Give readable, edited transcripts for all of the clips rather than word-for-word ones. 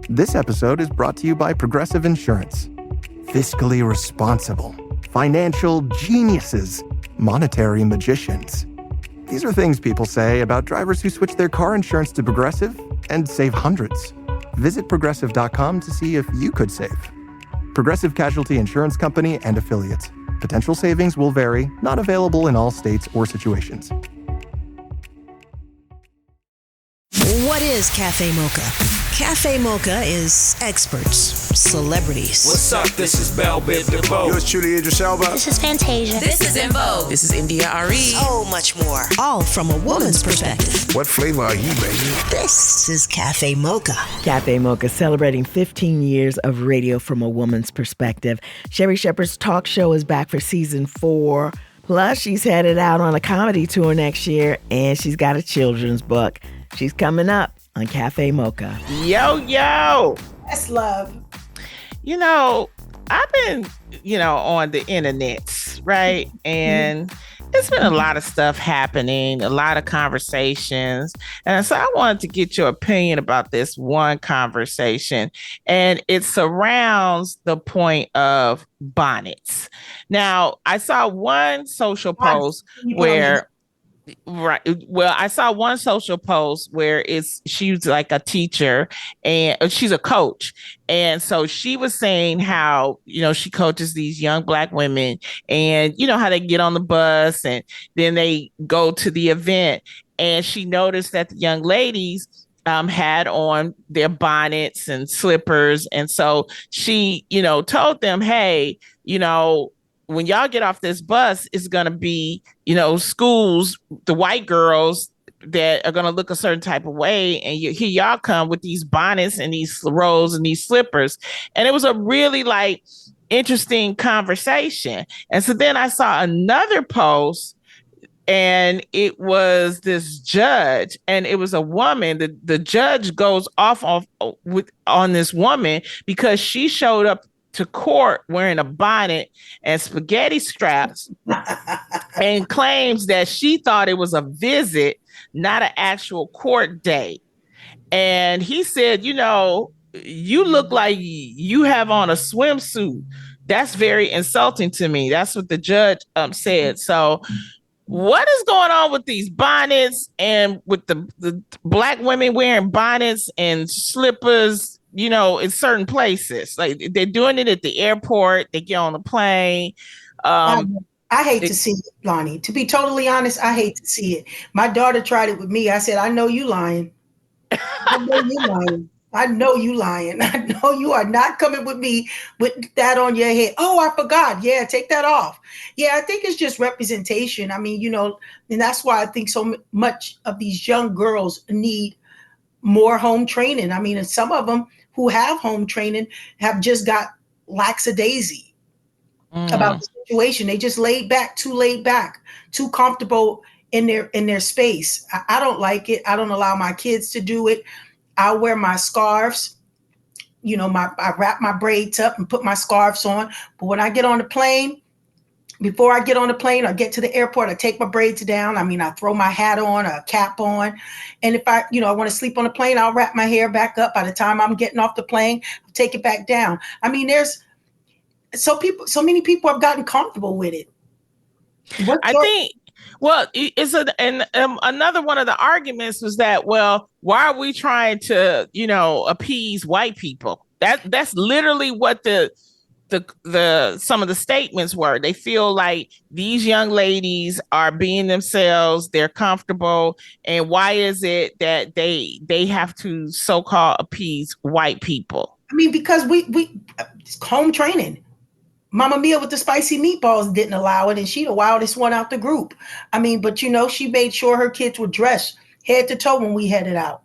This episode is brought to you by Progressive Insurance. Fiscally responsible, financial geniuses, monetary magicians. These are things people say about drivers who switch their car insurance to Progressive and save hundreds. Visit progressive.com to see if you could save. Progressive Casualty Insurance Company and Affiliates. Potential savings will vary, not available in all states or situations. What is Café Mocha? Café Mocha is experts, celebrities. What's up? This is Belle Biv DeVoe. Yours truly, Idris Elba. This is Fantasia. This is In Vogue. This is India Ari. So much more. All from a woman's perspective. What flavor are you, baby? This is Café Mocha. Café Mocha celebrating 15 years of radio from a woman's perspective. Sherri Shepherd's talk show is back for season 4. Plus, she's headed out on a comedy tour next year, and she's got a children's book. She's coming up on Café Mocha. Yo. That's love. You know, I've been, on the internet, right? And there's been a lot of stuff happening, a lot of conversations. And so I wanted to get your opinion about this one conversation. And it surrounds the point of bonnets. Now, I saw one social post where... Right. Well, I saw one social post where she's like a teacher and she's a coach. And so she was saying how, she coaches these young Black women and how they get on the bus and then they go to the event. And she noticed that the young ladies had on their bonnets and slippers. And so she, told them, hey, when y'all get off this bus, it's going to be, schools, the white girls that are going to look a certain type of way. And here y'all come with these bonnets and these rolls and these slippers. And it was a really interesting conversation. And so then I saw another post and it was this judge and it was a woman. The judge goes off on this woman because she showed up to court wearing a bonnet and spaghetti straps and claims that she thought it was a visit, not an actual court date. And he said, you look like you have on a swimsuit. That's very insulting to me. That's what the judge said. So what is going on with these bonnets and with the Black women wearing bonnets and slippers, in certain places? Like they're doing it at the airport. They get on the plane. I hate to see it, Loni. To be totally honest, I hate to see it. My daughter tried it with me. I said, I know you lying. I know you lying. I know you lying. I know you are not coming with me with that on your head. Oh, I forgot. Yeah, take that off. Yeah, I think it's just representation. I mean, and that's why I think so much of these young girls need more home training. I mean, and some of them who have home training have just got lackadaisy about the situation. They just laid back, too comfortable in their space. I don't like it. I don't allow my kids to do it. I wear my scarves, I wrap my braids up and put my scarves on. But when I get on the plane, before I get on the plane or get to the airport, I take my braids down. I mean, I throw my hat on, a cap on. And if I want to sleep on the plane, I'll wrap my hair back up. By the time I'm getting off the plane, I'll take it back down. I mean, there's so many people have gotten comfortable with it. Well, another one of the arguments was that, well, why are we trying to, appease white people? That's literally what the some of the statements were. They feel like these young ladies are being themselves, they're comfortable, and why is it that they have to so-called appease white people? I mean, because we home training. Mama Mia with the spicy meatballs didn't allow it, and she the wildest one out the group. I mean, but she made sure her kids were dressed head to toe when we headed out.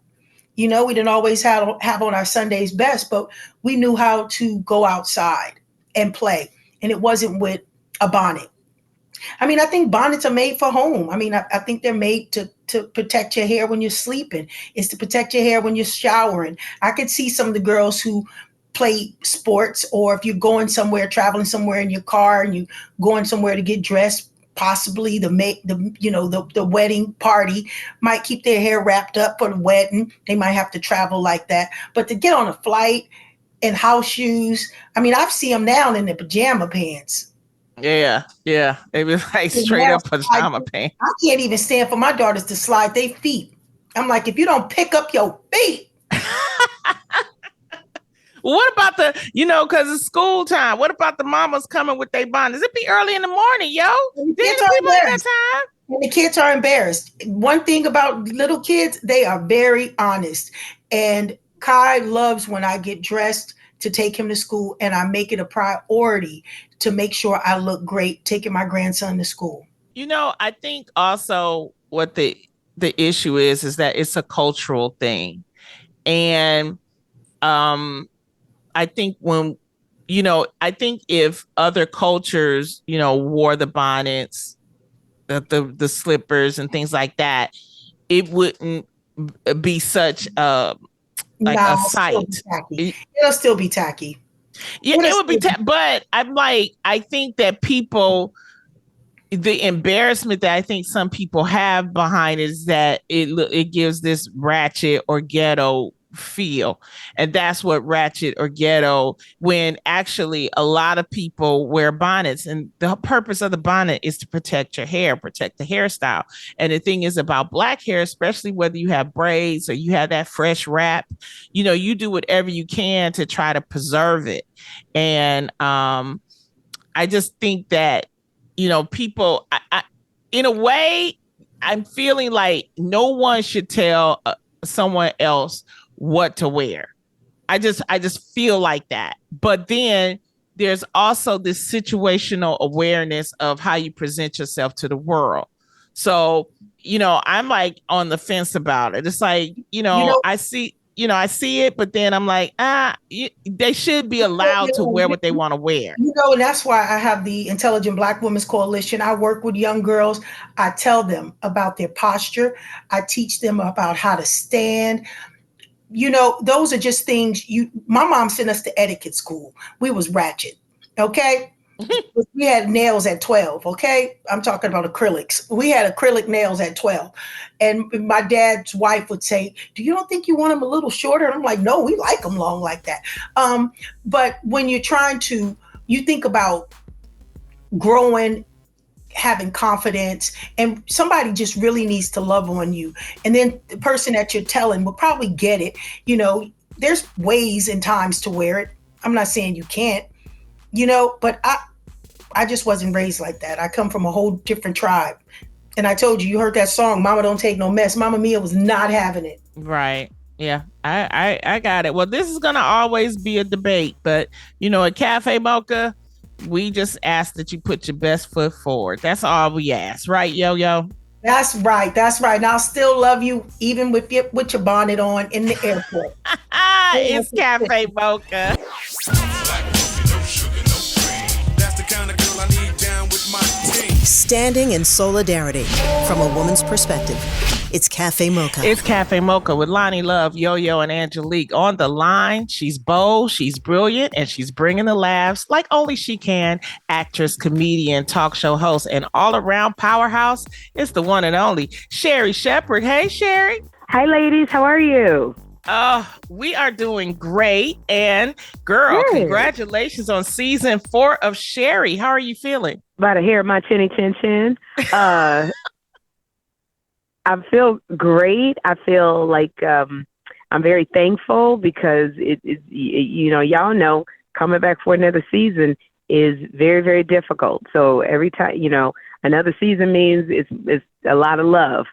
We didn't always have on our Sunday's best, but we knew how to go outside and play, and it wasn't with a bonnet. I mean, I think bonnets are made for home. I mean, I think they're made to protect your hair when you're sleeping. It's to protect your hair when you're showering. I could see some of the girls who play sports, or if you're going somewhere, traveling somewhere in your car and you're going somewhere to get dressed, possibly the wedding party might keep their hair wrapped up for the wedding. They might have to travel like that. But to get on a flight in house shoes, I mean, I've seen them now in the pajama pants. Yeah. It was like straight up pajama pants. I can't even stand for my daughters to slide their feet. I'm like, if you don't pick up your feet. What about because it's school time? What about the mamas coming with their bonnets? It be early in the morning, yo. And the kids are embarrassed. One thing about little kids, they are very honest. And Kai loves when I get dressed to take him to school, and I make it a priority to make sure I look great taking my grandson to school. I think also what the issue is that it's a cultural thing. And I think I think if other cultures, wore the bonnets, the slippers and things like that, it wouldn't be such a sight. It'll still be tacky. Yeah, it would be but I'm like, I think that the embarrassment that I think some people have behind is that it gives this ratchet or ghetto feel. And that's what ratchet or ghetto, when actually a lot of people wear bonnets, and the purpose of the bonnet is to protect your hair, protect the hairstyle. And the thing is about Black hair, especially whether you have braids or you have that fresh wrap, you do whatever you can to try to preserve it. And I just think that people, I in a way, I'm feeling like no one should tell someone else what to wear. I just feel like that. But then there's also this situational awareness of how you present yourself to the world. So, I'm like on the fence about it. It's like, I see it, but then I'm like, they should be allowed to wear what they want to wear. And that's why I have the Intelligent Black Women's Coalition. I work with young girls. I tell them about their posture. I teach them about how to stand. Those are just things my mom sent us to etiquette school. We was ratchet. Okay. We had nails at 12. Okay. I'm talking about acrylics. We had acrylic nails at 12. And my dad's wife would say, do you don't think you want them a little shorter? And I'm like, no, we like them long like that. But when you're you think about growing, having confidence, and somebody just really needs to love on you. And then the person that you're telling will probably get it. There's ways and times to wear it. I'm not saying you can't, but I just wasn't raised like that. I come from a whole different tribe. And I told you heard that song, Mama Don't Take No Mess. Mama Mia was not having it. Right. Yeah, I got it. Well, this is going to always be a debate, but at Café Mocha, we just ask that you put your best foot forward. That's all we ask, right, Yo-Yo? That's right. And I'll still love you even with your bonnet on in the airport. It's Café Mocha. Standing in solidarity from a woman's perspective. It's Café Mocha. It's Café Mocha with Loni Love, Yo-Yo, and Angelique. On the line, she's bold, she's brilliant, and she's bringing the laughs like only she can. Actress, comedian, talk show host, and all-around powerhouse. It's the one and only Sherri Shepherd. Hey, Sherri. Hi, ladies. How are you? We are doing great. And girl, Congratulations on season 4 of Sherri. How are you feeling? About to hear my chinny chin chin. I feel great. I feel like I'm very thankful because y'all know coming back for another season is very, very difficult. So every time, another season means it's a lot of love.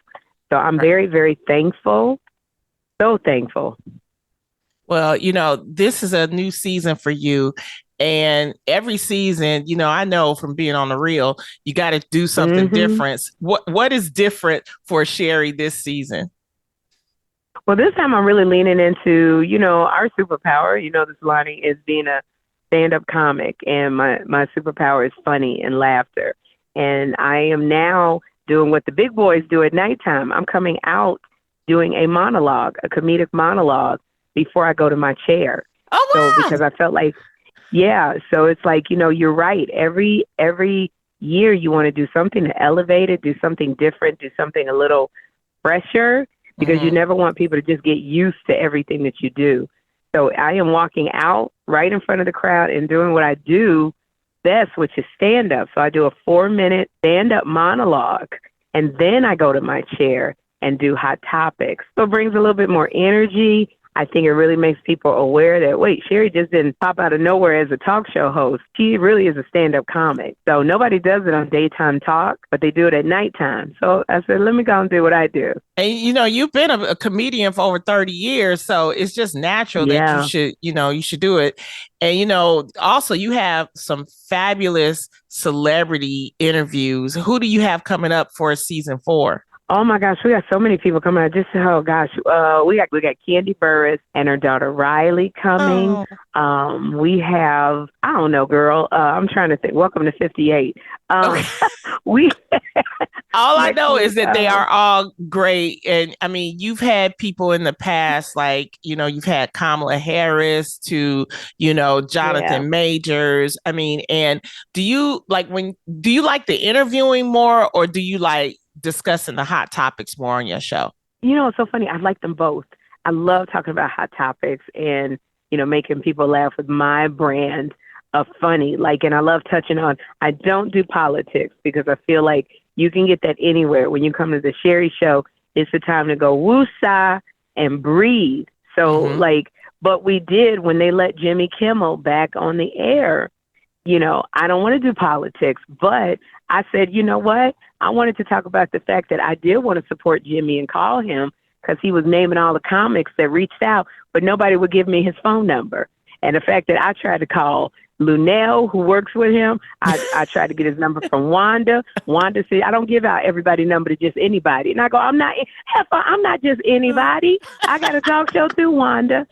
So I'm very, very thankful. So thankful. Well, this is a new season for you. And every season, I know from being on the reel, you got to do something different. What is different for Sherri this season? Well, this time I'm really leaning into, our superpower. This Loni is being a stand-up comic, and my superpower is funny and laughter. And I am now doing what the big boys do at nighttime. I'm coming out doing a comedic monologue before I go to my chair. Oh, wow. So because I felt like, so it's like, you're right. Every year, you want to do something to elevate it, do something different, do something a little fresher, because you never want people to just get used to everything that you do. So I am walking out right in front of the crowd and doing what I do best, which is stand up. So I do a 4-minute stand up monologue, and then I go to my chair and do hot topics. So it brings a little bit more energy. I think it really makes people aware that, wait, Sherri just didn't pop out of nowhere as a talk show host. She really is a stand-up comic. So nobody does it on daytime talk, but they do it at nighttime. So I said, let me go and do what I do. And, you've been a comedian for over 30 years, so it's just natural that you should do it. And, also you have some fabulous celebrity interviews. Who do you have coming up for season 4? Oh my gosh, we got so many people coming out. We got Candy Burris and her daughter Riley coming. Oh. We have, I don't know, girl. I'm trying to think. Welcome to 58. We all I know is that they are all great. And I mean, you've had people in the past, like, you've had Kamala Harris to, Jonathan Majors. I mean, and do you like the interviewing more, or do you like discussing the hot topics more on your show? It's so funny. I like them both. I love talking about hot topics and, making people laugh with my brand of funny. And I love touching on, I don't do politics because I feel like you can get that anywhere. When you come to the Sherri Show, it's the time to go woosah and breathe. So but we did when they let Jimmy Kimmel back on the air. I don't want to do politics, but I said, you know what? I wanted to talk about the fact that I did want to support Jimmy and call him because he was naming all the comics that reached out, but nobody would give me his phone number. And the fact that I tried to call Lunel, who works with him, I tried to get his number from Wanda. Wanda said, I don't give out everybody's number to just anybody. And I go, I'm not just anybody. I got a talk show too, Wanda.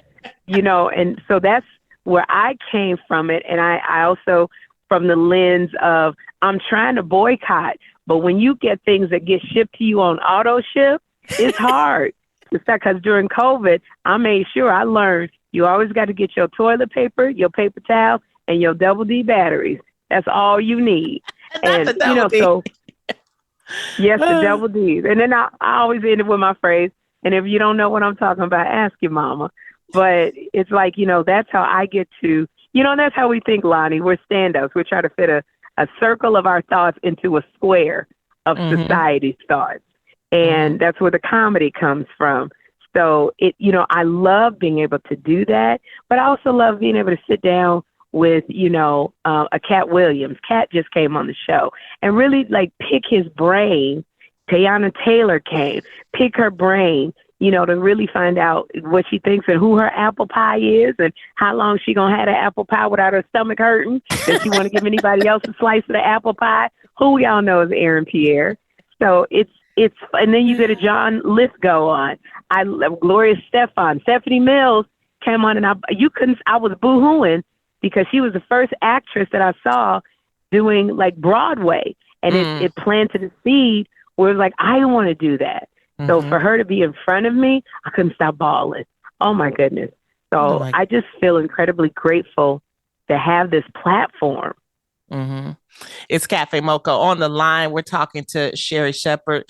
And so that's where I came from it. And I also, from the lens of, I'm trying to boycott, but when you get things that get shipped to you on auto ship, it's hard. Because during COVID, I made sure I learned you always got to get your toilet paper, your paper towel, and your double D batteries. That's all you need. And so yes, the double Ds. And then I always end it with my phrase, and if you don't know what I'm talking about, ask your mama. But it's like, that's how I get to, that's how we think, Loni. We're stand-ups. We're trying to fit a circle of our thoughts into a square of society's thoughts. And that's where the comedy comes from. So I love being able to do that, but I also love being able to sit down with, a Cat Williams. Cat just came on the show and really pick his brain. Teyana Taylor came, pick her brain, to really find out what she thinks and who her apple pie is and how long she gonna have the apple pie without her stomach hurting. Does she want to give anybody else a slice of the apple pie? Who we all know is Aaron Pierre. So it's and then you get a John Lithgow on. I love Gloria Stefan. Stephanie Mills came on, and I was boo-hooing because she was the first actress that I saw doing Broadway, and it planted a seed where it was I don't want to do that. So for her to be in front of me, I couldn't stop bawling. Oh my goodness. So I just feel incredibly grateful to have this platform. It's Café Mocha on the line. We're talking to Sherri Shepherd.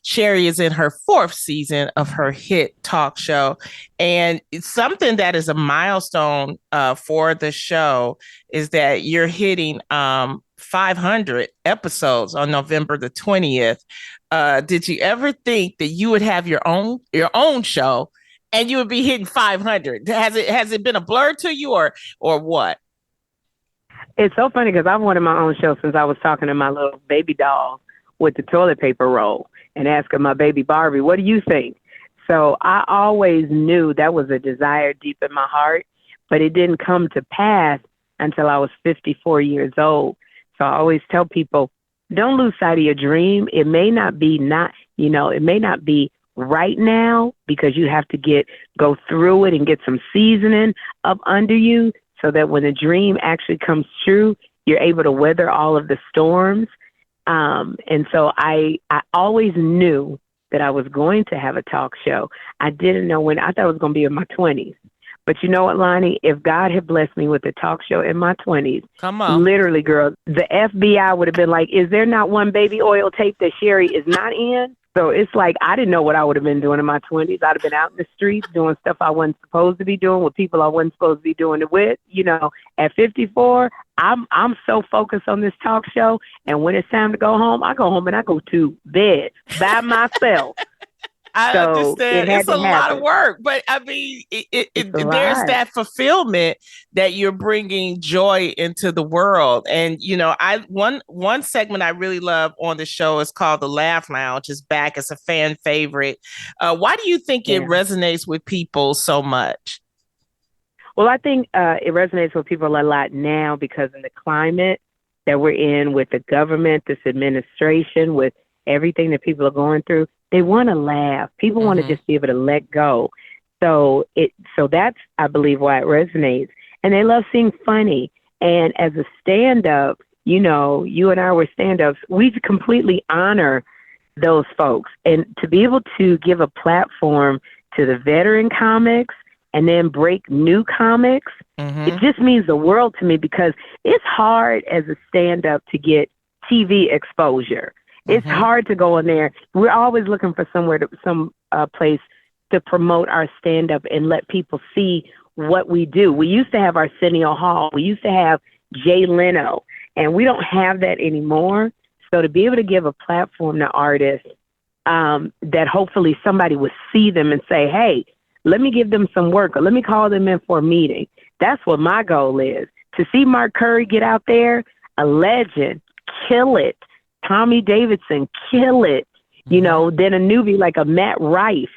Sherri is in her 4th season of her hit talk show. And it's something that is a milestone for the show is that you're hitting 500 episodes on November the 20th. Did you ever think that you would have your own show and you would be hitting 500? Has it been a blur to you or what? It's so funny because I've wanted my own show since I was talking to my little baby doll with the toilet paper roll and asking my baby Barbie, what do you think? So I always knew that was a desire deep in my heart, but it didn't come to pass until I was 54 years old. So I always tell people, don't lose sight of your dream. It may not be it may not be right now because you have to go through it and get some seasoning up under you so that when the dream actually comes true, you're able to weather all of the storms. And so I always knew that I was going to have a talk show. I didn't know when. I thought it was going to be in my 20s. But you know what, Lonnie? If God had blessed me with a talk show in my 20s, come on. literally, girl, the FBI would have been like, is there not one baby oil tape that Sherri is not in? So it's like, I didn't know what I would have been doing in my 20s. I'd have been out in the streets doing stuff I wasn't supposed to be doing with people I wasn't supposed to be doing it with. You know, at 54, I'm so focused on this talk show. And when it's time to go home, I go home and I go to bed by myself. I So understand. it had It's to a lot of happen. work, but I mean, It's a there's lot. that fulfillment that you're bringing joy into the world. And you know, one segment I really love on the show is called the Laugh Lounge. It's back. It's a fan favorite. Why do you think it resonates with people so much? Well, I think it resonates with people a lot now because of the climate that we're in with the government, this administration, with everything that people are going through. They want to laugh. People want to just be able to let go. So that's, I believe, why it resonates. And they love seeing funny. And as a stand-up, you know, you and I were stand-ups, we completely honor those folks. And to be able to give a platform to the veteran comics and then break new comics, it just means the world to me because it's hard as a stand-up to get TV exposure. It's hard to go in there. We're always looking for some place to promote our stand-up and let people see what we do. We used to have Arsenio Hall. We used to have Jay Leno, and we don't have that anymore. So to be able to give a platform to artists that hopefully somebody would see them and say, hey, let me give them some work, or let me call them in for a meeting. That's what my goal is. To see Mark Curry get out there, a legend, kill it. Tommy Davidson, kill it. You know, then a newbie like a Matt Rife.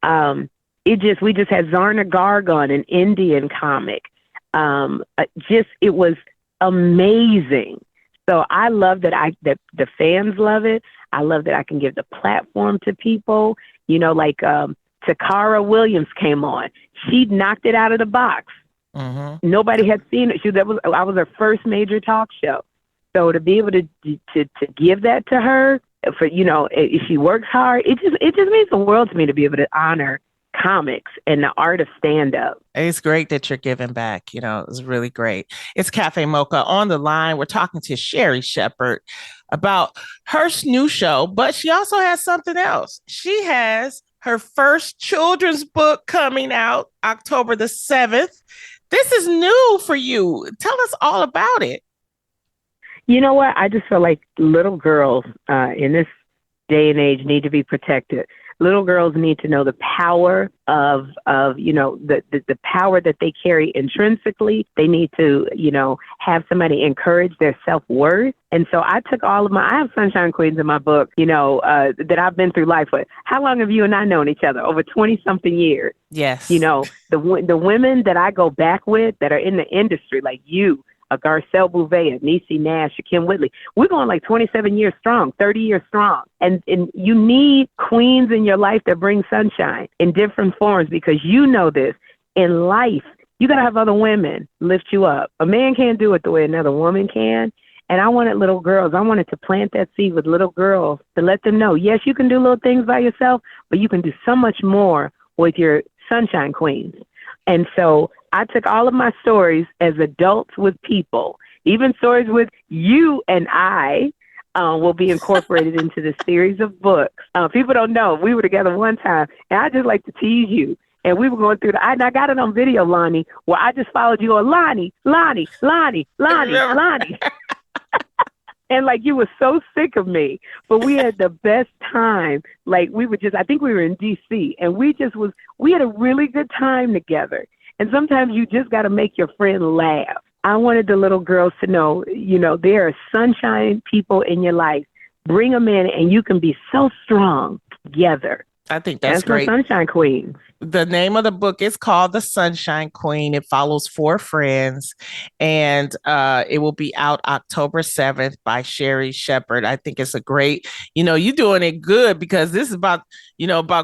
We just had Zarna Gargon, an Indian comic. It was amazing. So I love that the fans love it. I love that I can give the platform to people. You know, like Takara Williams came on. She knocked it out of the box. Nobody had seen it. I was her first major talk show. So to be able to give that to her, for, you know, if she works hard, it just means the world to me to be able to honor comics and the art of stand-up. It's great that you're giving back. You know, it's really great. It's Café Mocha on the line. We're talking to Sherri Shepherd about her new show, but she also has something else. She has her first children's book coming out October the 7th. This is new for you. Tell us all about it. You know what? I just feel like little girls in this day and age need to be protected. Little girls need to know the power of you know, the power that they carry intrinsically. They need to, you know, have somebody encourage their self-worth. And so I took I have Sunshine Queens in my book, you know, that I've been through life with. How long have you and I known each other? Over 20-something years. Yes. You know, the women that I go back with that are in the industry, like you, a Garcelle Bouvet, a Niecy Nash, a Kim Whitley. We're going like 27 years strong, 30 years strong. And you need queens in your life that bring sunshine in different forms, because you know this. In life, you got to have other women lift you up. A man can't do it the way another woman can. And I wanted little girls. I wanted to plant that seed with little girls to let them know, yes, you can do little things by yourself, but you can do so much more with your sunshine queens. And so I took all of my stories as adults with people, even stories with you and I, will be incorporated into this series of books. People don't know. We were together one time, and I just like to tease you. And we were going through and I got it on video, Lonnie, where I just followed you on Lonnie. And like, you were so sick of me, but we had the best time. Like, I think we were in DC, and we had a really good time together. And sometimes you just got to make your friend laugh. I wanted the little girls to know, you know, there are sunshine people in your life. Bring them in, and you can be so strong together. I think that's great. Sunshine Queens. The name of the book is called The Sunshine Queen. It follows 4 friends, and it will be out October 7th by Sherri Shepherd. I think it's a great, you know, you're doing it good, because this is about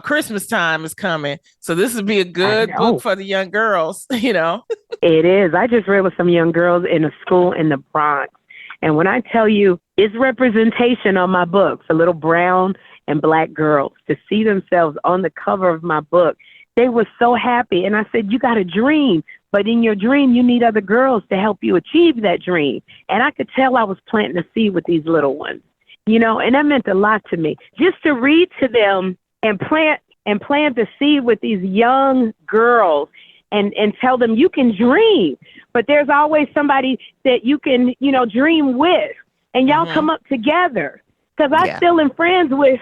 Christmas time is coming. So this would be a good book for the young girls, you know. It is. I just read with some young girls in a school in the Bronx. And when I tell you, it's representation on my book for little brown and black girls to see themselves on the cover of my book. They were so happy. And I said, you got a dream, but in your dream, you need other girls to help you achieve that dream. And I could tell I was planting a seed with these little ones, and that meant a lot to me. Just to read to them and plant the seed with these young girls and tell them you can dream, but there's always somebody that you can, dream with, and y'all come up together. Because I still am friends with,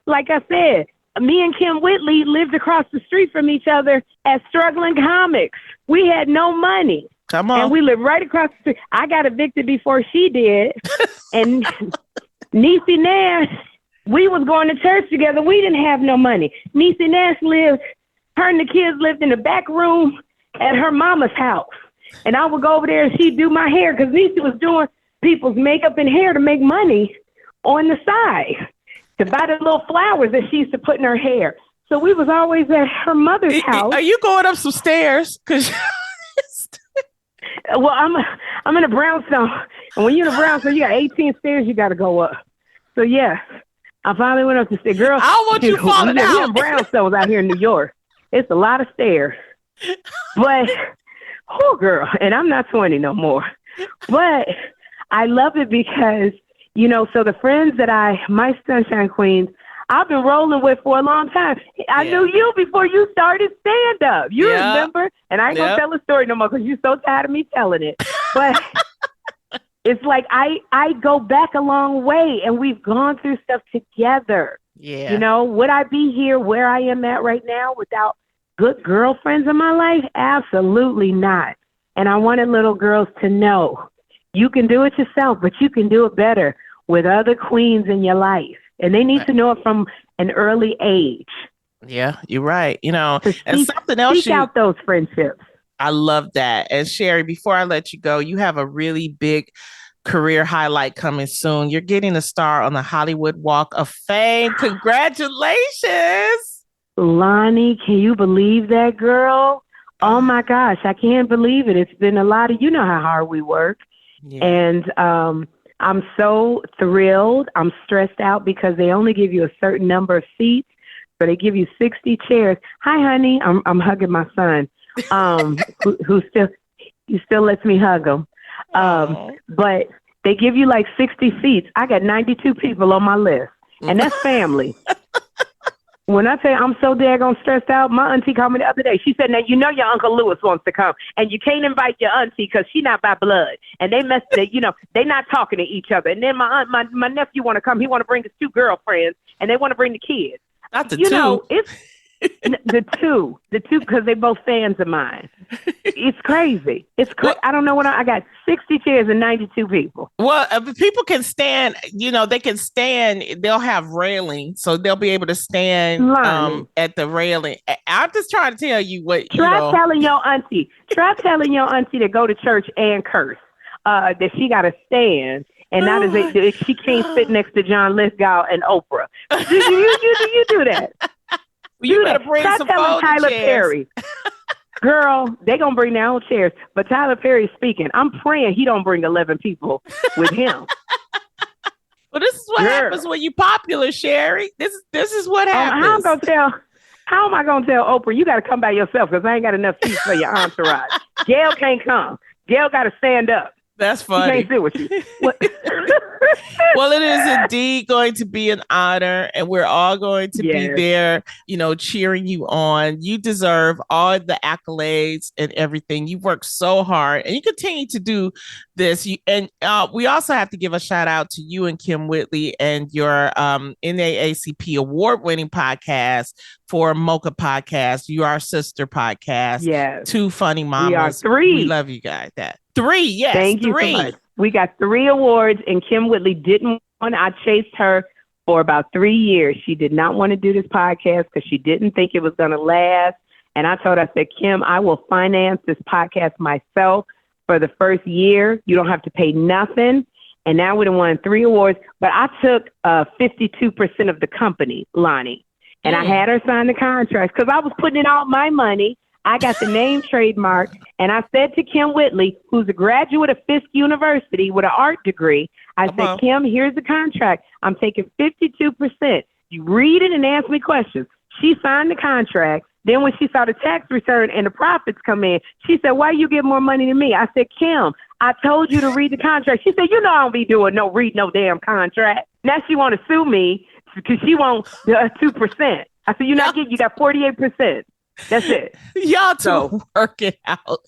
like I said, me and Kim Whitley lived across the street from each other as struggling comics. We had no money. Come on. And we lived right across the street. I got evicted before she did. And Niecy Nash, we was going to church together. We didn't have no money. Niecy Nash her and the kids lived in the back room at her mama's house. And I would go over there and she'd do my hair because Niecy was doing people's makeup and hair to make money on the side, to buy the little flowers that she used to put in her hair. So we was always at her mother's house. Are you going up some stairs? Well, I'm in a brownstone. And when you're in a brownstone, you got 18 stairs you got to go up. So, yeah, I finally went up the stairs. Girl, I don't want you falling out. We're in brownstones out here in New York. It's a lot of stairs. But, oh, girl, and I'm not 20 no more. But I love it because, so the friends that my Sunshine Queens, I've been rolling with for a long time. I knew you before you started stand-up. You remember? And I ain't going to tell the story no more because you're so tired of me telling it. But it's like I go back a long way, and we've gone through stuff together. Yeah. Would I be here where I am at right now without good girlfriends in my life? Absolutely not. And I wanted little girls to know you can do it yourself, but you can do it better with other queens in your life. And they need to know it from an early age. Yeah, you're right. And something else. Seek out those friendships. I love that. And Sherri, before I let you go, you have a really big career highlight coming soon. You're getting a star on the Hollywood Walk of Fame. Congratulations. Loni, can you believe that, girl? Oh my gosh, I can't believe it. It's been a lot of, how hard we work. Yeah. And I'm so thrilled. I'm stressed out because they only give you a certain number of seats. So they give you 60 chairs. Hi, honey. I'm hugging my son, who still lets me hug him. But they give you like 60 seats. I got 92 people on my list, and that's family. When I say I'm so daggone stressed out, my auntie called me the other day. She said, now, your Uncle Lewis wants to come, and you can't invite your auntie because she's not by blood. And they messed it, they're not talking to each other. And then my nephew want to come. He want to bring his 2 girlfriends, and they want to bring the kids. Not the two. It's the two, because they both fans of mine. It's crazy. It's crazy. I don't know what I got 60 chairs and 92 people. Well, people can stand, they can stand, they'll have railing, so they'll be able to stand at the railing. I'm just trying to tell you what, Try telling your auntie to go to church and curse, that she got to stand. And not as she can't sit next to John Lithgow and Oprah. You do that. You better bring some Tyler chairs. Perry. Girl, they gonna bring their own chairs. But Tyler Perry's speaking. I'm praying he don't bring 11 people with him. Well, this is what happens when you popular, Sherri. This is what happens. How am I gonna tell Oprah you got to come by yourself because I ain't got enough seats for your entourage? Gail can't come. Gail got to stand up. That's funny. She can't sit with you. Well, it is indeed going to be an honor, and we're all going to be there, cheering you on. You deserve all the accolades and everything. You worked so hard, and you continue to do this. We also have to give a shout out to you and Kim Whitley and your NAACP award-winning podcast for Mocha Podcast. You are our sister podcast. Yes. 2 funny mamas. We are 3. We love you guys. 3, yes. Thank you so much. We got 3 awards, and Kim Whitley didn't want. I chased her for about 3 years. She did not want to do this podcast because she didn't think it was going to last. And I told her, I said, Kim, I will finance this podcast myself for the first year. You don't have to pay nothing. And now we done won 3 awards. But I took 52% of the company, Loni. And I had her sign the contract because I was putting in all my money. I got the name trademark, and I said to Kim Whitley, who's a graduate of Fisk University with an art degree, I said, Kim, here's the contract. I'm taking 52%. You read it and ask me questions. She signed the contract. Then when she saw the tax return and the profits come in, she said, why you get more money than me? I said, Kim, I told you to read the contract. She said, you know I don't be doing read no damn contract. Now she want to sue me because she want 2%. I said, you're not getting, you got 48%. That's it. Y'all two work it out.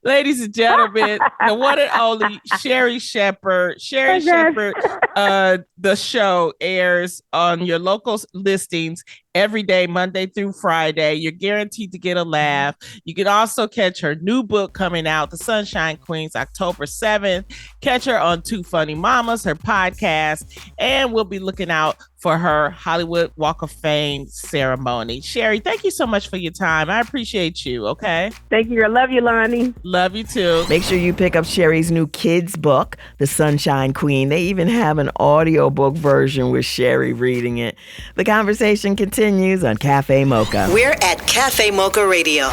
Ladies and gentlemen, the one and only Sherri Shepherd. Sherri Shepherd, the show airs on your local listings every day, Monday through Friday. You're guaranteed to get a laugh. You can also catch her new book coming out, The Sunshine Queens, October 7th. Catch her on Two Funny Mamas, her podcast, and we'll be looking out for her Hollywood Walk of Fame ceremony. Sherri, thank you so much for your time. I appreciate you, okay? Thank you. I love you, Loni. Love you too. Make sure you pick up Sherri's new kids book, The Sunshine Queen. They even have an audiobook version with Sherri reading it. The conversation continues on Café Mocha. We're at Café Mocha Radio.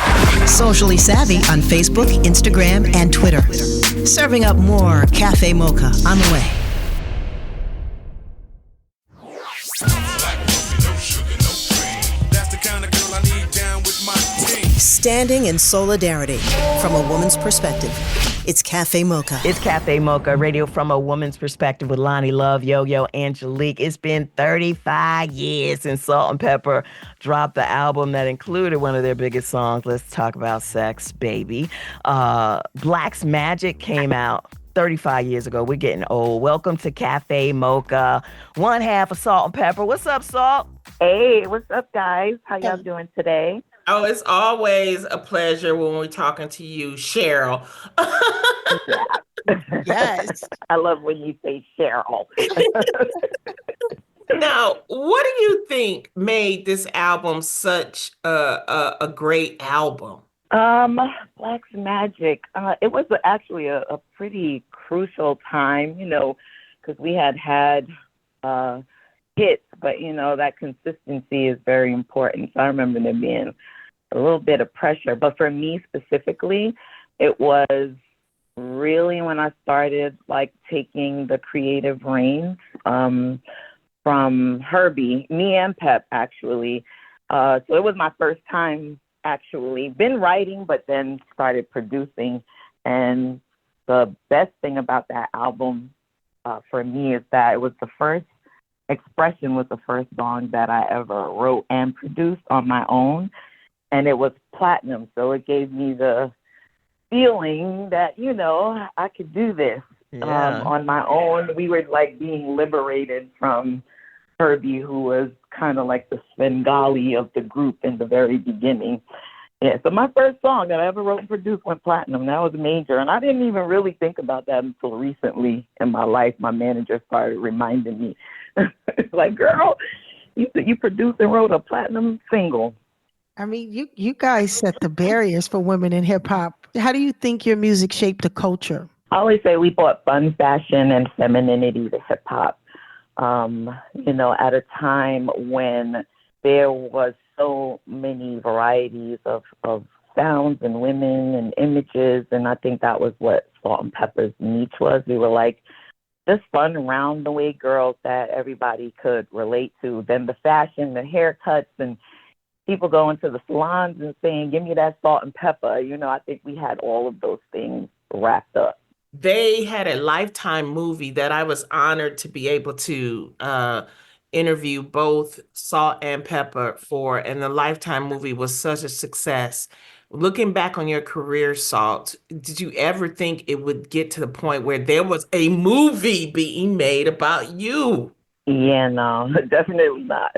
Socially savvy on Facebook, Instagram, and Twitter. Serving up more Café Mocha on the way. Standing in solidarity from a woman's perspective. It's Café Mocha. It's Café Mocha, radio from a woman's perspective with Loni Love, Yo-Yo, Angelique. It's been 35 years since Salt and Pepper dropped the album that included one of their biggest songs, Let's Talk About Sex, Baby. Black's Magic came out 35 years ago. We're getting old. Welcome to Café Mocha, one half of Salt and Pepper. What's up, Salt? Hey, what's up, guys? How y'all doing today? Oh, it's always a pleasure when we're talking to you, Cheryl. Yes. I love when you say Cheryl. Now, what do you think made this album such a great album? Black's Magic. It was actually a pretty crucial time, because we had hits, but that consistency is very important. So I remember there being a little bit of pressure, but for me specifically, it was really when I started taking the creative reins from Herbie, me and Pep actually. So it was my first time actually been writing, but then started producing. And the best thing about that album for me is that it was the first Expression was the first song that I ever wrote and produced on my own, and it was platinum. So it gave me the feeling that, I could do this on my own. We were being liberated from Herbie, who was kind of like the Svengali of the group in the very beginning. Yeah, so my first song that I ever wrote and produced went platinum. That was major. And I didn't even really think about that until recently in my life. My manager started reminding me, girl, you produced and wrote a platinum single. I mean, you guys set the barriers for women in hip hop. How do you think your music shaped the culture? I always say we brought fun, fashion, and femininity to hip hop. At a time when there was so many varieties of sounds and women and images, and I think that was what Salt and Pepper's niche was. We were just fun, round the way girls that everybody could relate to. Then the fashion, the haircuts, and people going to the salons and saying, give me that salt and pepper. I think we had all of those things wrapped up. They had a Lifetime movie that I was honored to be able to interview both Salt and Pepper for, and the Lifetime movie was such a success. Looking back on your career, Salt, did you ever think it would get to the point where there was a movie being made about you? Yeah, no, definitely not.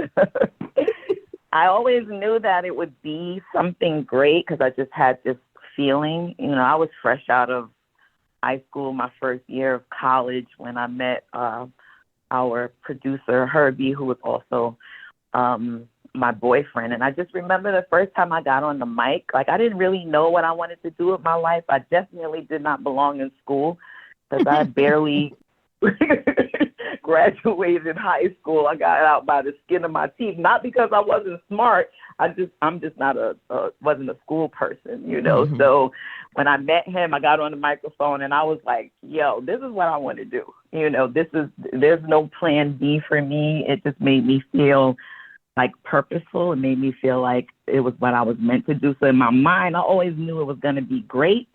I always knew that it would be something great because I just had this feeling. I was fresh out of high school, my first year of college, when I met our producer, Herbie, who was also my boyfriend. And I just remember the first time I got on the mic, I didn't really know what I wanted to do with my life. I definitely did not belong in school because I barely graduated high school. I got out by the skin of my teeth, not because I wasn't smart. I'm just not wasn't a school person, Mm-hmm. So when I met him, I got on the microphone and I was like, yo, this is what I want to do. There's no plan B for me. It just made me feel like purposeful. It made me feel like it was what I was meant to do. So in my mind, I always knew it was going to be great.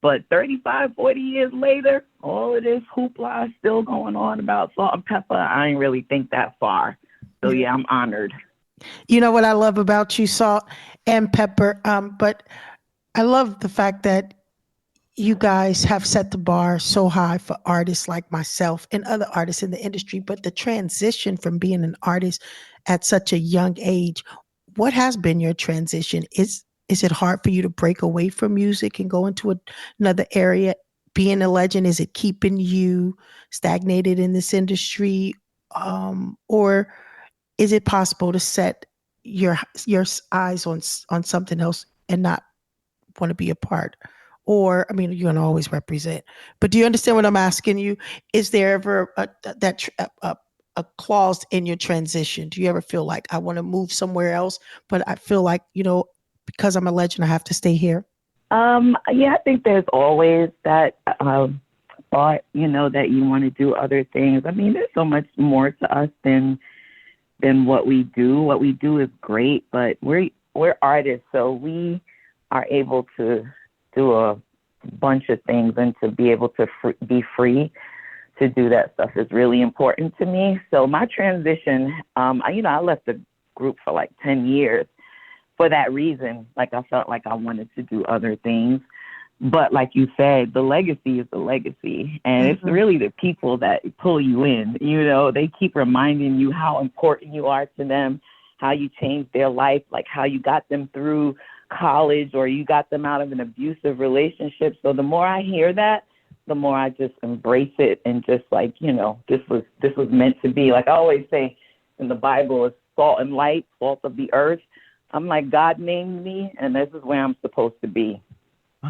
But 35, 40 years later, all of this hoopla is still going on about Salt and Pepper. I didn't really think that far. So yeah, I'm honored. You know what I love about you, Salt and Pepper, but I love the fact that you guys have set the bar so high for artists like myself and other artists in the industry, but the transition from being an artist at such a young age, what has been your transition? Is it hard for you to break away from music and go into another area? Being a legend, is it keeping you stagnated in this industry? Or is it possible to set your eyes on something else and not want to be a part? Or, I mean, you're going to always represent, but do you understand what I'm asking you? Is there ever a clause in your transition? Do you ever feel like I want to move somewhere else, but I feel like, because I'm a legend, I have to stay here? Yeah, I think there's always that thought, that you want to do other things. I mean, there's so much more to us than what we do. What we do is great, but we're artists, so we are able to do a bunch of things, and to be able to be free to do that stuff is really important to me. So my transition, I left the group for like 10 years for that reason. Like, I felt like I wanted to do other things. But like you said, the legacy is the legacy. And it's really the people that pull you in. They keep reminding you how important you are to them, how you changed their life, like how you got them through college, or you got them out of an abusive relationship. So the more I hear that, the more I just embrace it, and just like, this was meant to be. Like I always say in the Bible, it's salt and light, salt of the earth. I'm like, God named me, and this is where I'm supposed to be.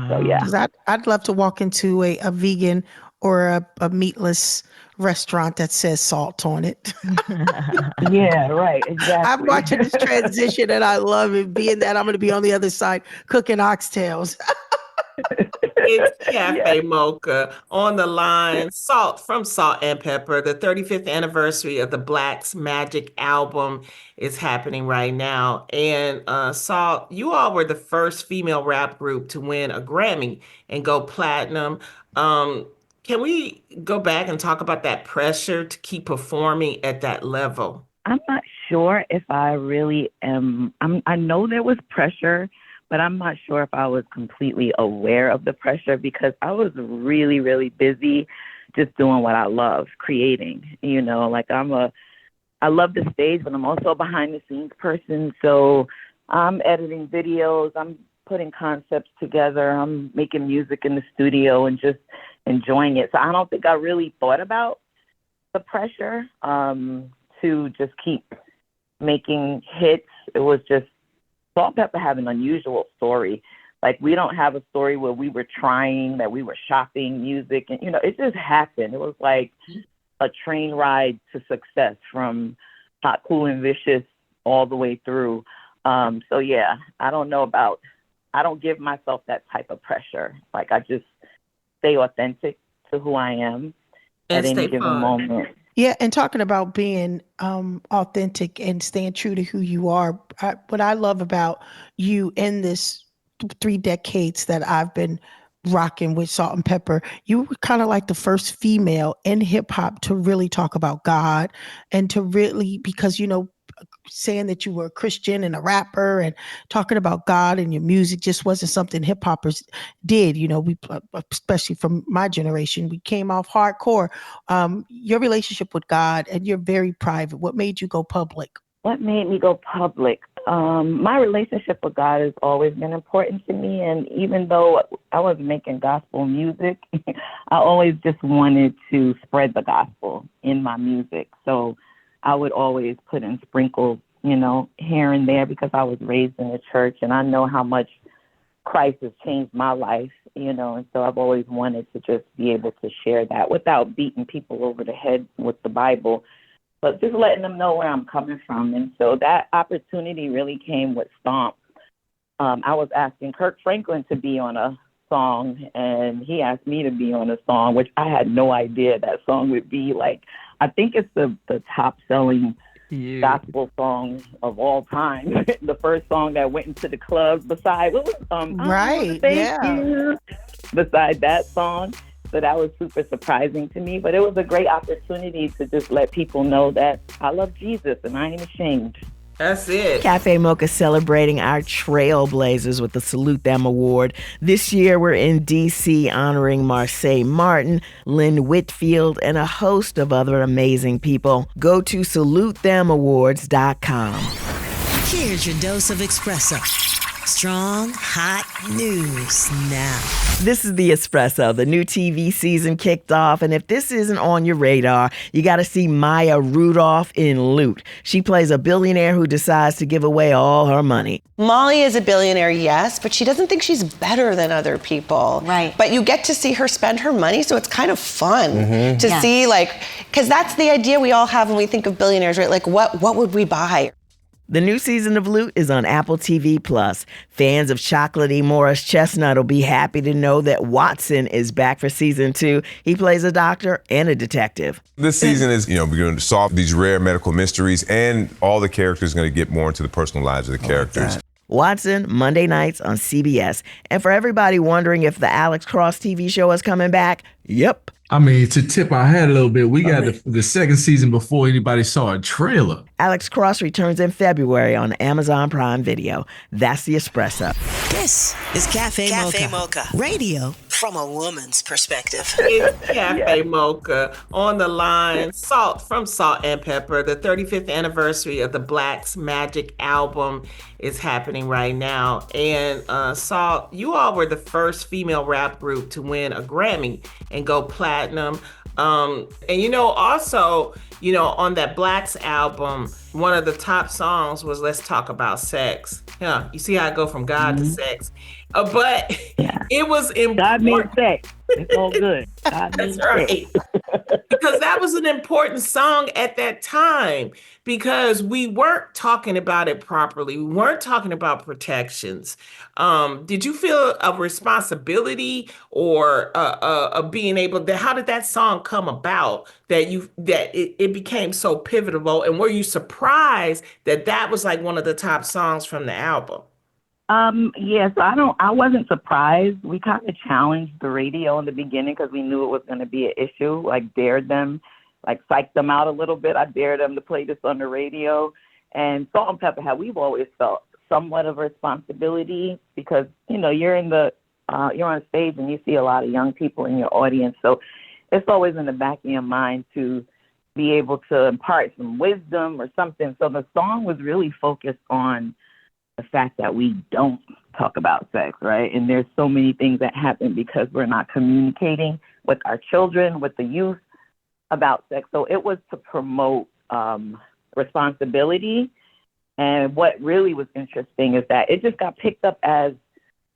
So yeah. 'Cause I'd love to walk into a vegan or a meatless restaurant that says salt on it. Yeah, right. Exactly. I'm watching this transition and I love it, being that I'm going to be on the other side cooking oxtails. It's Café Mocha on the line. From Salt and Pepper. The 35th anniversary of the Black's Magic album is happening right now. And Salt, you all were the first female rap group to win a Grammy and go platinum. Can we go back and talk about that pressure to keep performing at that level? I'm not sure if I really am. I know there was pressure, but I'm not sure if I was completely aware of the pressure, because I was really, really busy just doing what I love, creating. Like I love the stage, but I'm also a behind the scenes person. So I'm editing videos, I'm putting concepts together, I'm making music in the studio and just enjoying it. So I don't think I really thought about the pressure to just keep making hits. It was just, Salt and Pepper have an unusual story. Like, we don't have a story where we were trying, that we were shopping music, and it just happened. It was like a train ride to success, from Hot, Cool, and Vicious all the way through. So yeah, I don't give myself that type of pressure. Like, I just stay authentic to who I am at any given moment. Yeah, and talking about being authentic and staying true to who you are, what I love about you in this 3 decades that I've been rocking with Salt and Pepper, you were kind of like the first female in hip hop to really talk about God, and to really, because saying that you were a Christian and a rapper and talking about God and your music just wasn't something hip hoppers did. We, especially from my generation, we came off hardcore. Your relationship with God, and you're very private. What made you go public? What made me go public? My relationship with God has always been important to me. And even though I was making gospel music, I always just wanted to spread the gospel in my music. So I would always put in sprinkles, here and there, because I was raised in the church, and I know how much Christ has changed my life, and so I've always wanted to just be able to share that without beating people over the head with the Bible, but just letting them know where I'm coming from. And so that opportunity really came with Stomp. I was asking Kirk Franklin to be on a song, and he asked me to be on a song, which I had no idea that song would be like. I think it's the top selling gospel song of all time. The first song that went into the club beside what was Right, Thank You beside that song. So that was super surprising to me, but it was a great opportunity to just let people know that I love Jesus and I ain't ashamed. That's it. Café Mocha celebrating our trailblazers with the Salute Them Award. This year, we're in D.C. honoring Marsai Martin, Lynn Whitfield, and a host of other amazing people. Go to salutethemawards.com. Here's your dose of espresso. Strong, hot news now. This is The Espresso. The new TV season kicked off, and if this isn't on your radar, you got to see Maya Rudolph in Loot. She plays a billionaire who decides to give away all her money. Molly is a billionaire, yes, but she doesn't think she's better than other people. Right. But you get to see her spend her money, so it's kind of fun to see, because that's the idea we all have when we think of billionaires, right? Like, what would we buy? The new season of Loot is on Apple TV+. Fans of chocolatey Morris Chestnut will be happy to know that Watson is back for season 2. He plays a doctor and a detective. This season is, we're going to solve these rare medical mysteries, and all the characters are going to get more into the personal lives of the characters. Watson, Monday nights on CBS. And for everybody wondering if the Alex Cross TV show is coming back, yep. I mean, to tip our hat a little bit, we got the second season before anybody saw a trailer. Alex Cross returns in February on Amazon Prime Video. That's The Espresso. This is Café Mocha. Radio from a woman's perspective. It's Café Mocha on the line. Salt from Salt and Pepper. The 35th anniversary of the Black's Magic album is happening right now. And Salt, you all were the first female rap group to win a Grammy and go platinum. And also, on that Black's album, one of the top songs was Let's Talk About Sex. Yeah, you see how I go from God to sex. But it was important. God made sex. It's all good. That's right. Because that was an important song at that time, because we weren't talking about it properly. We weren't talking about protections. Did you feel a responsibility or being able to, how did that song come about that it became so pivotal? And were you surprised that was like one of the top songs from the album? Yes, I wasn't surprised. We kind of challenged the radio in the beginning because we knew it was going to be an issue, like dared them, like psyched them out a little bit. I dared them to play this on the radio. And Salt and Pepper, we've always felt somewhat of a responsibility because, you're on stage and you see a lot of young people in your audience. So it's always in the back of your mind to be able to impart some wisdom or something. So the song was really focused on the fact that we don't talk about sex, right? And there's so many things that happen because we're not communicating with our children, with the youth about sex. So it was to promote responsibility. And what really was interesting is that it just got picked up as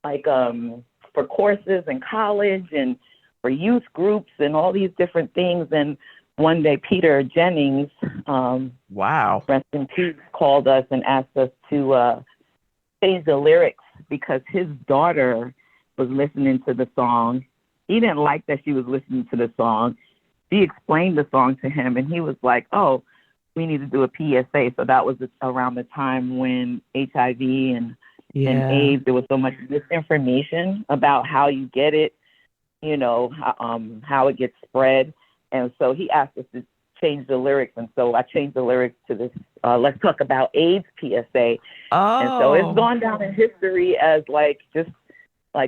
for courses in college and for youth groups and all these different things. And one day, Peter Jennings, rest in peace, called us and asked us to change the lyrics because his daughter was listening to the song. He didn't like that she was listening to the song. She explained the song to him, and he was like, oh, we need to do a PSA. So that was around the time when HIV and AIDS, there was so much misinformation about how you get it, how it gets spread. And so he asked us to change the lyrics. And so I changed the lyrics to this, Let's Talk About AIDS PSA. Oh. And so it's gone down in history as just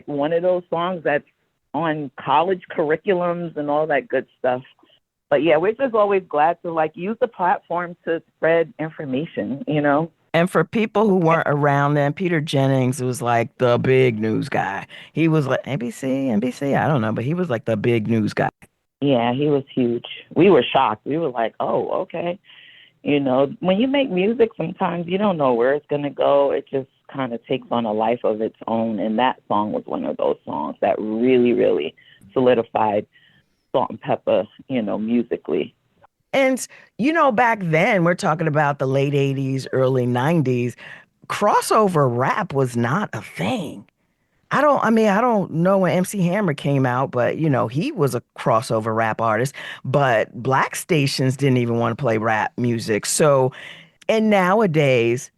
one of those songs that's on college curriculums and all that good stuff. But yeah, we're just always glad to use the platform to spread information, And for people who weren't around then, Peter Jennings was like the big news guy. He was like NBC, I don't know, but he was like the big news guy. Yeah, he was huge. We were shocked. We were like, oh, okay. When you make music, sometimes you don't know where it's going to go. It just kind of takes on a life of its own. And that song was one of those songs that really, really solidified Salt and Pepper, musically. And, back then, we're talking about the late 80s, early 90s, crossover rap was not a thing. I don't know when MC Hammer came out, but he was a crossover rap artist, but black stations didn't even want to play rap music. So, and nowadays,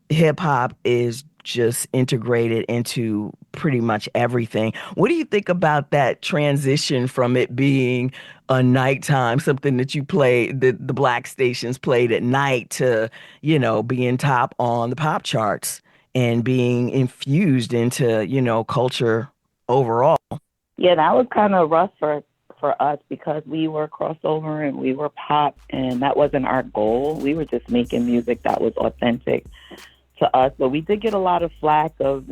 hip hop is just integrated into pretty much everything. What do you think about that transition from it being a nighttime, something that you play, the black stations played at night, to, being top on the pop charts and being infused into, culture overall? Yeah, that was kind of rough for us because we were crossover and we were pop, and that wasn't our goal. We were just making music that was authentic to us. But we did get a lot of flack of,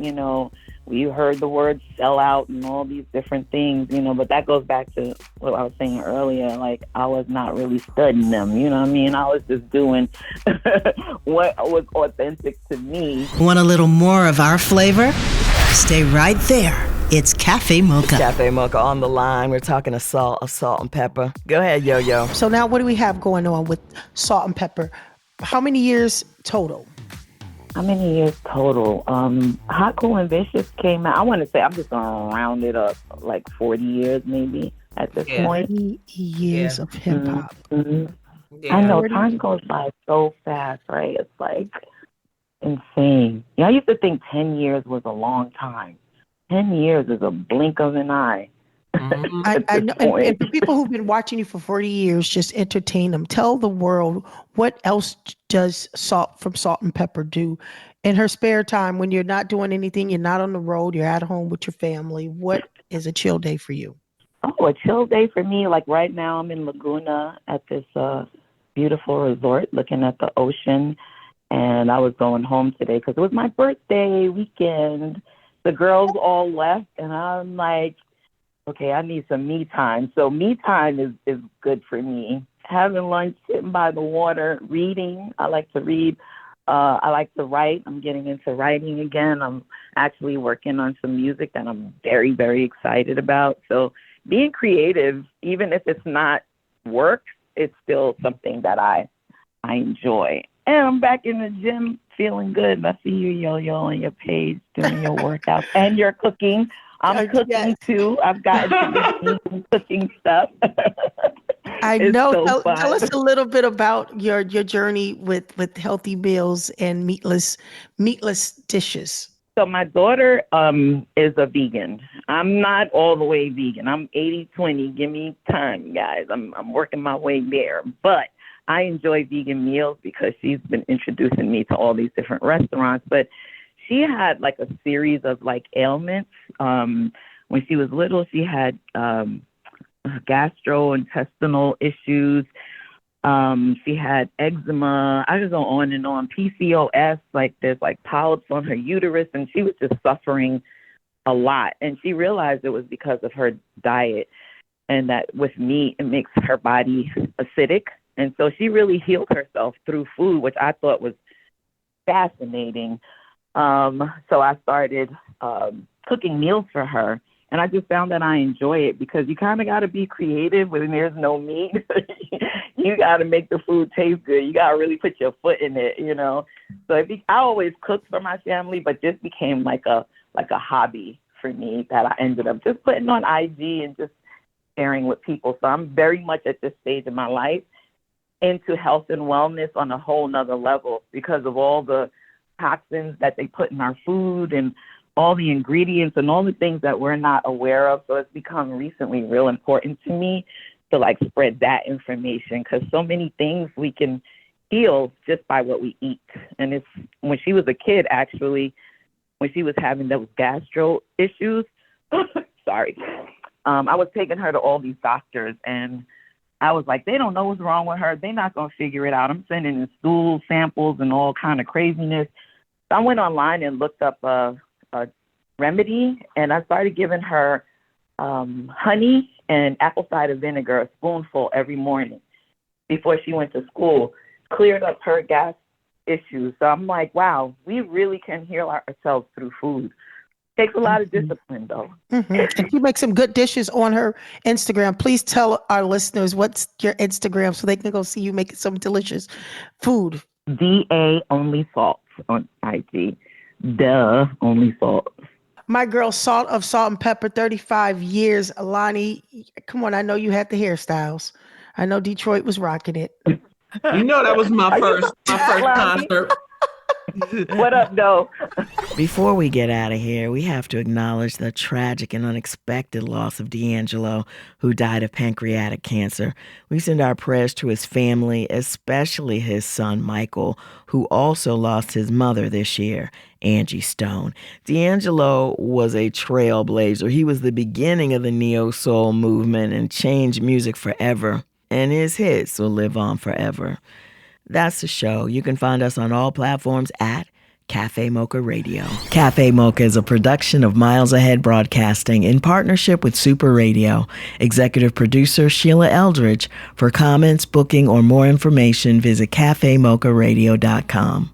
we heard the word sell out and all these different things, but that goes back to what I was saying earlier. Like, I was not really studying them, you know what I mean? I was just doing what was authentic to me. Want a little more of our flavor? Stay right there. It's Café Mocha. Café Mocha on the line. We're talking of salt and pepper. Go ahead, Yo-Yo. So now what do we have going on with Salt and Pepper? How many years total? How many years total? Hot, Cool, and Vicious came out. I want to say, I'm just going to round it up, like 40 years maybe at this point. 40 years of hip hop. Mm-hmm. Yeah. I know, time goes by so fast, right? It's like insane. I used to think 10 years was a long time. 10 years is a blink of an eye. I know, and for people who've been watching you for 40 years, just entertain them. Tell the world, what else does Salt and Pepper do in her spare time when you're not doing anything, you're not on the road, you're at home with your family? What is a chill day for you? Oh, a chill day for me, like right now I'm in Laguna at this beautiful resort looking at the ocean, and I was going home today because it was my birthday weekend. The girls all left, and I'm like, okay, I need some me time. So me time is good for me. Having lunch, sitting by the water, reading. I like to read. I like to write. I'm getting into writing again. I'm actually working on some music that I'm very, very excited about. So being creative, even if it's not work, it's still something that I enjoy. And I'm back in the gym feeling good. I see you, Yo-Yo, on your page doing your workouts and you're cooking. I'm cooking too. I've gotten to cooking stuff. I know. So tell us a little bit about your journey with healthy meals and meatless dishes. So my daughter is a vegan. I'm not all the way vegan. I'm 80-20. Give me time, guys. I'm working my way there. But I enjoy vegan meals because she's been introducing me to all these different restaurants. But she had like a series of like ailments. When she was little, she had gastrointestinal issues. She had eczema. I could go on and on. PCOS, like there's like polyps on her uterus, and she was just suffering a lot. And she realized it was because of her diet, and that with meat, it makes her body acidic. And so she really healed herself through food, which I thought was fascinating. So I started cooking meals for her, and I just found that I enjoy it because you kind of got to be creative when there's no meat. You got to make the food taste good. You got to really put your foot in it, So I always cooked for my family, but this became like a hobby for me that I ended up just putting on IG and just sharing with people. So I'm very much at this stage in my life into health and wellness on a whole nother level because of all the toxins that they put in our food and all the ingredients and all the things that we're not aware of. So it's become recently real important to me to like spread that information because so many things we can heal just by what we eat. And it's when she was a kid, actually, when she was having those gastro issues, sorry, I was taking her to all these doctors and I was like, they don't know what's wrong with her. They're not going to figure it out. I'm sending in stool samples and all kind of craziness. So I went online and looked up a remedy, and I started giving her honey and apple cider vinegar, a spoonful every morning before she went to school. Cleared up her gas issues. So I'm like, wow, we really can heal ourselves through food. Takes a lot of discipline, though. Mm-hmm. And you make some good dishes on her Instagram. Please tell our listeners what's your Instagram so they can go see you making some delicious food. DA Only Salt on IG. Duh, Only Salt. My girl, Salt and Pepper, 35 years. Loni, come on, I know you had the hairstyles. I know Detroit was rocking it. You know that was my first concert. What up, though? Before we get out of here, we have to acknowledge the tragic and unexpected loss of D'Angelo, who died of pancreatic cancer. We send our prayers to his family, especially his son, Michael, who also lost his mother this year, Angie Stone. D'Angelo was a trailblazer. He was the beginning of the neo-soul movement and changed music forever, and his hits will live on forever. That's the show. You can find us on all platforms at Café Mocha Radio. Café Mocha is a production of Miles Ahead Broadcasting in partnership with Super Radio. Executive producer Sheila Eldridge. For comments, booking, or more information, visit cafemocharadio.com.